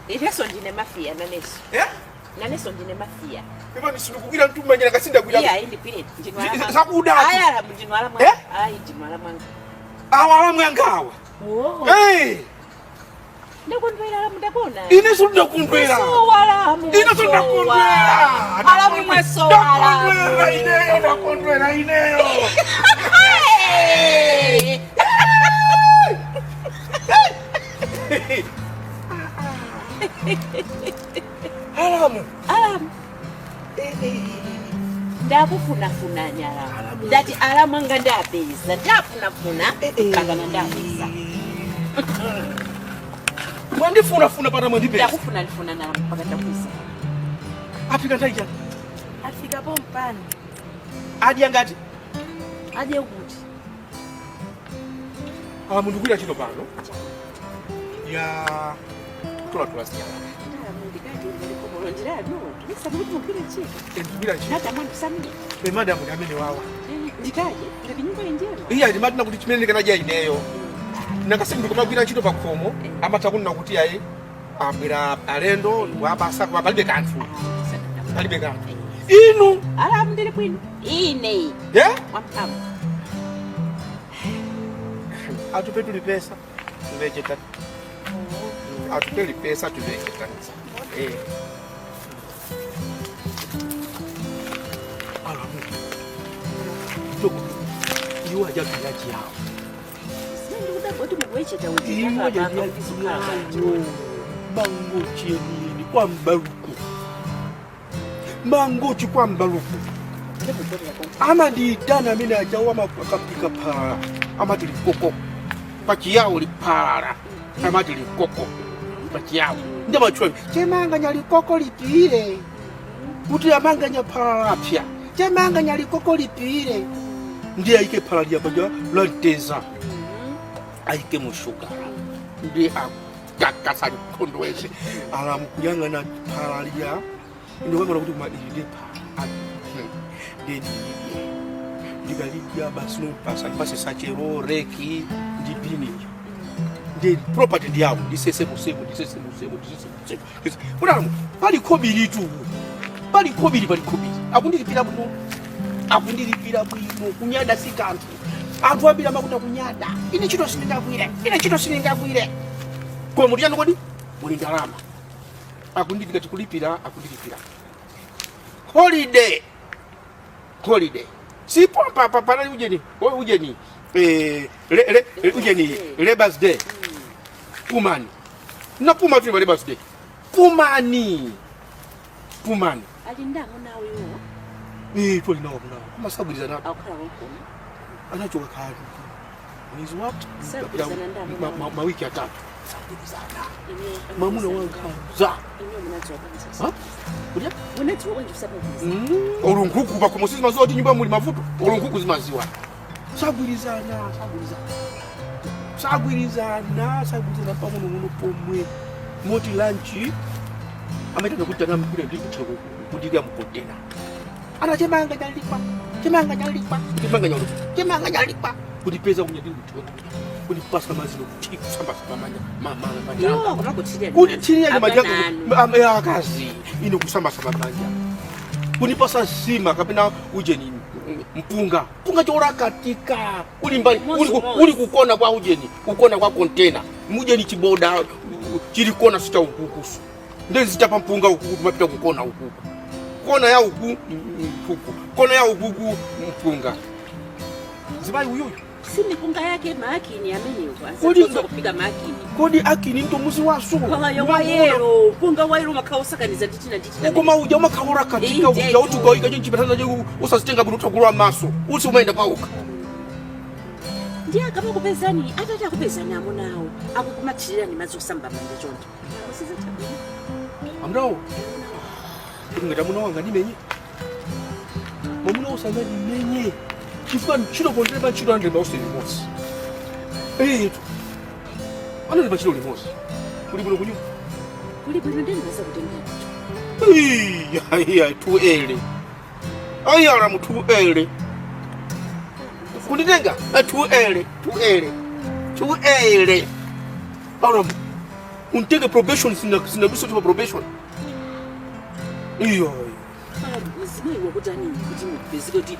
Ineso ndine mafia naneso. Naneso ndine mafia. Ema nisikugira ntumanya nakasinda kuya. Iya indi pire ndinwala. Sakuda. Aya ndinwala mwa. Ayi ndinwala mwa. Awa mwangawa. Oh. Ndakondwera mudakona. Ineso ndakondwera. Wala mu. Ineso ndakondwera. Ala mu mweso wala. Ndakondwera ineyo. Alamu. Ndakufuna nyala. Ndati alamu nga ndapeza. Ndafuna kangana ndapeza. Mwandifuna para mwandipeza. Ndakufuna na mpaka ndakuza. Afika taija. Afika pompani. Adi angati? Adi ukuthi. Alamu ndikuira chino pano. Ya tola siya. Madam amene wawa. Ndikaje? Ndikinyumba injero. Iya ndi madina kuti chimene kanaja ineyo. Nakasembe kumagwira ntchito pa khomo, amatakuna kuti ayi abwera alendo wabasa kwa palibe kanthu. Palibe kanthu. Inu Alamu ndili kwino. Ine. Wamphamu. Atupetuli pesa. Tuvecheta. Atupeli pesa tuvecheta. Alamu. Toko. Iwa jaji yao. Iwa jaji yao. Mango cheni kwa mbaruku. Mango chukwa mbaruku. Ama di dana mina jawa makapika para. Ama dili koko. Pachi yao li para. Ama dili koko. Pachi yao. Ndema chwe. Chemanganya li koko lipire. Kuti amanganya para pia. Chemanganya li koko lipire. Ndiye aike para liya baja lanteza. Aike mushugara. Ndiye akakasa kondwese. Alamu kuyanga na para liya. Ndio wema kuti madili pa. Ndiga liya basi no pasa sachero reki ndibini. Ndi property ndiyawo ndisese musemo. Kuna bali kobiri tu. Bali kobiri. Akundilipira bwino kunyada sikantu. Anthu ambira makuta kunyada. Ine chito siningabwire. Kwa mudiyano kodi? Muli ndalama. Akundilipira tikulipira. Holiday. Sipo papa ujeni. Ujeni. Labor's Day. Pumani. Na puma tu Labor's Day. Pumani. Alinda mwana wewe. Tuli nawo. Kama saburiza na. Akhala wako. Anachoka kali. Mwezi wapi? Saburiza ndamo. Mawiki ya 3. Saburizana. Mamuna wankaza. Inyo mnachoka sasa. Kulia? Unetu wengi saburiza. Olunkuku bakomosizi mazoti nyumba muli mavuto. Olunkuku zimaziwa. Saburizana pamuno pomwe. Moti lunch. Ametaka kutana mpira ndikutheko kudiga mukotena. Ana chemanga nyalipa. Kudipeza kunyadi kutheko. Kudipasa mazino kuti kusamba mama. Yo, kumakuthira. Kudithira majanga akazi. Ino kusamba manja. Kunipasa sima kapena ujeni mpunga chora katika uli kukona kwa ujeni kukona kwa container mujeni chiboda chili kona sita ukukusu ndezi zitapa mpunga ukuku mapita kukona ukuku kona ya ukuku kona ya ukuku mpunga zibai uyuyu si mipunga yake makini amenywa sasa kupiga makini kodi akini ndo muzi waso kwa ya wayero punga wayero makawusakaniza nditina ukoma uja makawura katika uja utugo ikaje chipatana je usasitenga buno tagura maso usi umaenda pauka ndiye kama kupezani atata kupezani amonawo akukumathira ni mazosamba manje chonto usize tabini amrawo ngata muno wanga ndimenye muno usanga ndimenye chifani chino kondeba chino ande ba useni mosi ana ni bachiro limosi kuli buno kunyu kuli buno ndeni basa kutenga iya tu ele ayara mutu ele kunitenga tu ele ara untenge probation sina biso tu probation. Iyo. Zimewe kutani kuti mubhezikoti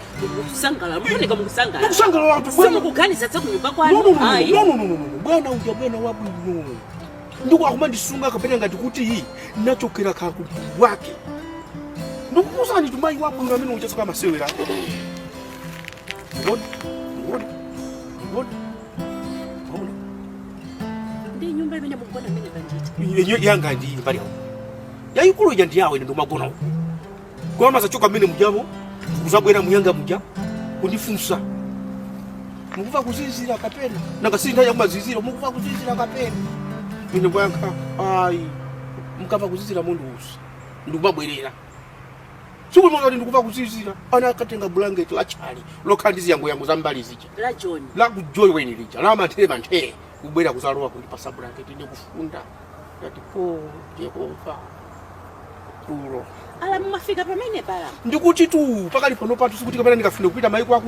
kusangala muoneka mukusangala. Mukusangala watu bwana. Kuganisa tsa kunyumba kwanu. No. Bwana uja bwana wabwino. Ndugu akumandisunga kapena ngati kuti iyi nachokera kanku wake. Ndikuzani tumai wabwino amene uchasoka masewera. What? Ndi nyumba imene mukugona imene banditi. Yanga ndi mbali. Yayikulu ija ndi yawo ine ndomagona. Kwa zachoka mene mujamo kuzabwera muyanga muja kundifunsa mukuva kuzizira kapena nangasinda ya mazizira mukuva kuzizira kapena ine kwanka ai mukava kuzizira mundu usi ndumabwerera siku mwana ndikuva kuzizira ana akatenga blanket la chali lokhandizi yangu zambali zija la John la kujoy weni lija la matheba nthe kubwera kuzalowa kundipasa blanket ine kufunda ngati po Yehova kulo ala mumafika pamene bala ndikuti tu pakali pano patu sikuti kapena ndikafunda kupita mai kwa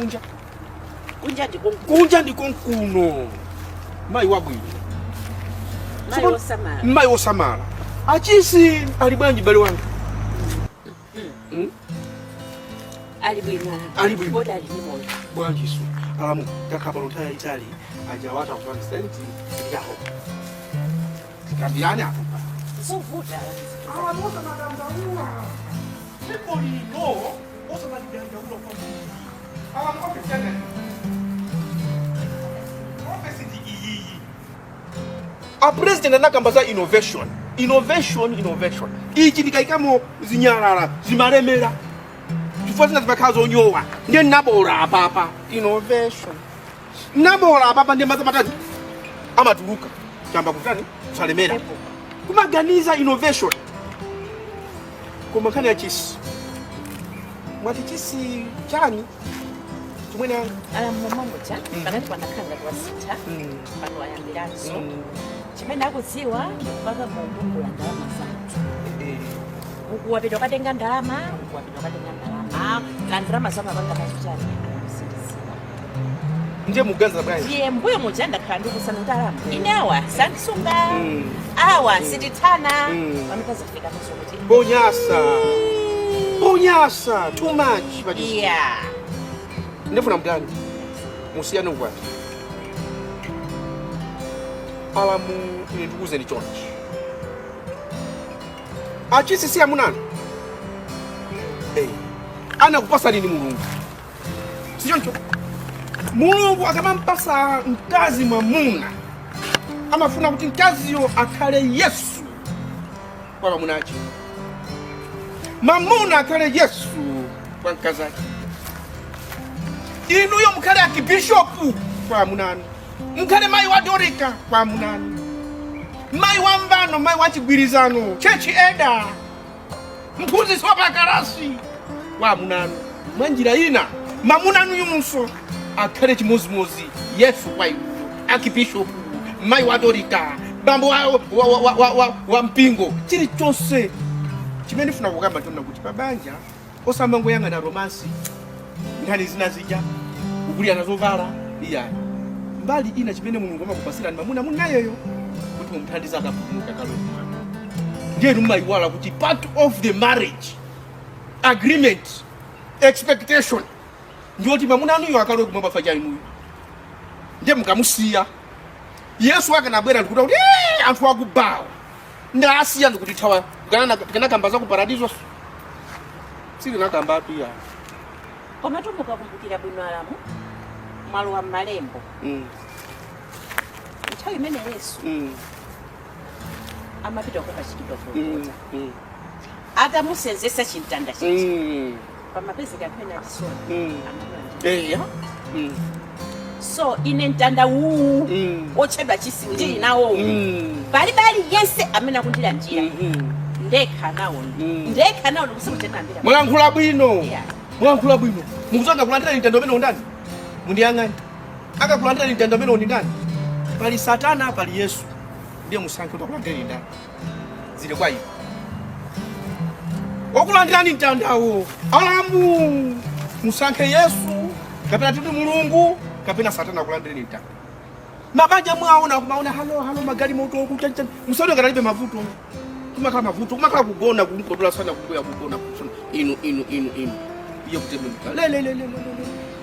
kunja ndikonkuno mai wabwino mai osamala achisi ali bwanji bale wangu ali bwino boda ali moyo bwanji su alamu takapalo taya itali ajawata kwa senti yaho kabiana hapo so vuta moto madamdaula people know also madamdaula kwa alamu kwa tena a president anakambaza innovation. Ichi ndikaikamo zinyarara zimaremera chifukwa zivakazo nyowa ndiye nabora apapa innovation nabora apapa ndiye mazamatani amatuluka chamba kutani salemera kumaganiza innovation kumakani ya chisi mwati chisi chani tumwena mama moja kanati wanakanga twasita pano ayambiranso chimene akudziwa ndikupaka mumbungula ndalama zanthu ukuwapita ukatenga ndalama ndalama zamapanga machichani ndiye mugaza bwanji ndiye mbuyo moja ndakhala ndikusana ndalama ine awa sandisunga awa sindithana pamepazafika kuti bonyasa too much but yeah ndifuna mdani musiyane ukwati alamu ine ndikuze ni chonchi achisi siya munana ana kupasa nini mulungu sichoncho mulungu akamampasa mkazi mamuna amafuna kuti mkaziyo akhale Yesu kwa mamuna achi mamuna akhale Yesu kwa mkazi achi inuyo mkhale akibishopu kwa munani mkhale mai wa dorika kwa munani mai wa mbano mai wa chigwirizano chechi eda mpuzi sopa karasi kwa munani mwanjira ina mamunanu yunso akhale chimozimozi Yesu kwa inuyo akibishopu mai wa dorika bambo wa mpingo chili chonse chimene funa kukamba tona kuti pabanja osamango yanga na romansi ngani zinazija ukulia nazovala iya mbali ina chimene mulungu amakupasira mamuna munayeyo kuti mumthandiza akapumuka kalo ndiye numaiwala kuti part of the marriage agreement expectation ndiyoti mamuna anuyo akalo kumwamba fachali muyo ndiye mukamusiya Yesu akanabwera ndikuti kuti anthu akubawa ndasiya ndikuti thawa kana kambaza ku paradiso sili nakamba pia koma tumbuka kumbukira bwino alamu mwalo wa malembo nthawi imene Yesu amapita kukachitidwa kuota atamusenzesa chintanda chichi pamapezeka pena chisoni so ine ntanda uu ochedwa chisi ndili nawo bali yense amene akundira njira ndekha nawo ndikusimutendambira mwankhula bwino mukuzanga kulandira ntanda umene ndani mundiyang'ani akakulandira ntanda umene ndi ndani pali Satana pali Yesu ndiye musankhe kuti akulandire ndani zile kwa iwo okulandirani mtandawo alamu musankhe Yesu kapena tuli mulungu kapena Satana akulandire mtanda Mabanja mwaona kumaona halo magari moto kuchacha. Msoni ngalibe mavuto. Kumakala mavuto, kumakala kugona kunkodola sana kuya kugona kusona. Inu. Iyo kutemeka.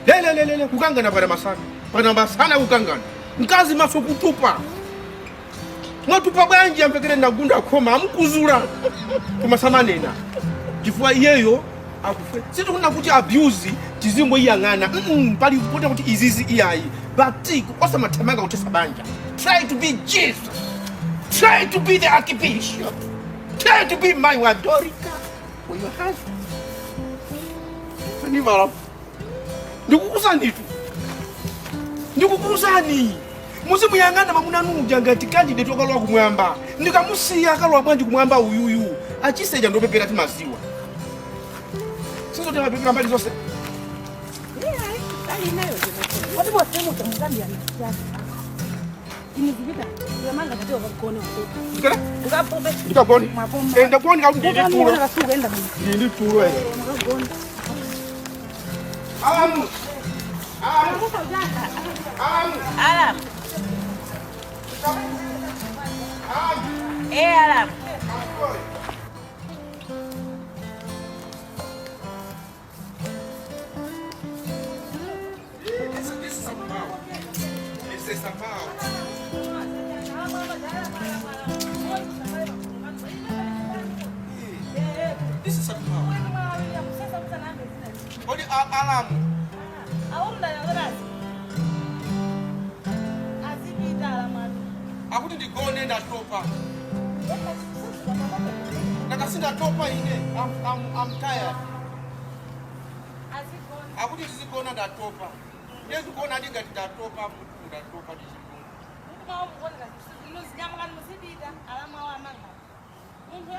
Le kukangana para masana. Para masana kukangana. Nkazi maso kutupa. Mwatupa bwanji ampekele ndagunda koma amkuzura. Kumasamanena. Chifua iyeyo akufe. Situ kuna kuti abuse tizimbo iyangana. Pali kupote kuti izizi iyayi. Batiku osa matemanga utesa banja. Try to be Jesus. Try to be the archbishop. Try to be my wadorika or your husband. Ni mara. Ndikukusani. Muzimu yangana mamunanuja ngati candidate okalwa kumwamba. Ndikamusiya akalwa bwanji kumwamba uyuyu. Achiseja ndo pepera timaziwa. Sizo tema pepera mbali zose. Ali nayo ndio. Watu wote mtamgambia na inizibita yamanga ndio bakone huko. Ndikala? Ngapombe. Ndikaboni. Enda kuoni ka ndidi tulo. Ngasuka enda mimi. Ndidi tulo eh. Ngaboni. Alam. Alam. This is a power. What alarm? Akuti ndigone ndatopa. Nakasinda topa ine. I'm tired. Akuti ndizigona ndatopa. Yesu kuona ndingati ndatopa mutu ndatopa ndizigona. Mungu